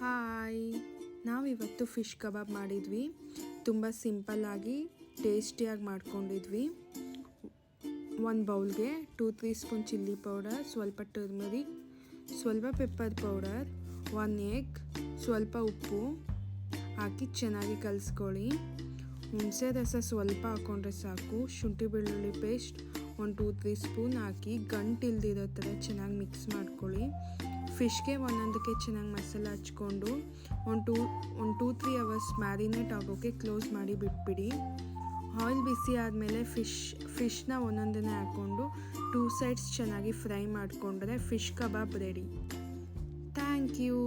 Hi, ನಾವಿವತ್ತು fish ಕಬಾಬ್ ಮಾಡಿದ್ವಿ. ತುಂಬ ಸಿಂಪಲ್ಲಾಗಿ ಟೇಸ್ಟಿಯಾಗಿ ಮಾಡ್ಕೊಂಡಿದ್ವಿ. ಒಂದು ಬೌಲ್ಗೆ 2-3 ಸ್ಪೂನ್ ಚಿಲ್ಲಿ ಪೌಡರ್, ಸ್ವಲ್ಪ ಟರ್ಮರಿಕ್, ಸ್ವಲ್ಪ ಪೆಪ್ಪರ್ ಪೌಡರ್, 1 ಎಗ್, ಸ್ವಲ್ಪ ಉಪ್ಪು ಹಾಕಿ ಚೆನ್ನಾಗಿ ಕಲಿಸ್ಕೊಳ್ಳಿ. ಹುಣಸೆ ರಸ ಸ್ವಲ್ಪ ಹಾಕ್ಕೊಂಡ್ರೆ ಸಾಕು. ಶುಂಠಿ ಬೆಳ್ಳುಳ್ಳಿ ಪೇಸ್ಟ್ 1-2-3 ಸ್ಪೂನ್ ಹಾಕಿ ಗಂಟಿಲ್ದಿರೋ ಥರ ಚೆನ್ನಾಗಿ ಮಿಕ್ಸ್ ಮಾಡ್ಕೊಳ್ಳಿ. ಫಿಶ್ಗೆ ಒಂದೊಂದಕ್ಕೆ ಚೆನ್ನಾಗಿ ಮಸಾಲೆ ಹಚ್ಕೊಂಡು ಒಂದು 2-3 ಅವರ್ಸ್ ಮ್ಯಾರಿನೇಟ್ ಆಗೋಕ್ಕೆ ಕ್ಲೋಸ್ ಮಾಡಿ ಬಿಟ್ಬಿಡಿ. ಆಯಿಲ್ ಬಿಸಿ ಆದಮೇಲೆ ಫಿಶ್ನ ಒಂದೊಂದನ್ನೇ ಹಾಕ್ಕೊಂಡು 2 ಸೈಡ್ಸ್ ಚೆನ್ನಾಗಿ ಫ್ರೈ ಮಾಡಿಕೊಂಡ್ರೆ ಫಿಶ್ ಕಬಾಬ್ ರೆಡಿ. Thank you.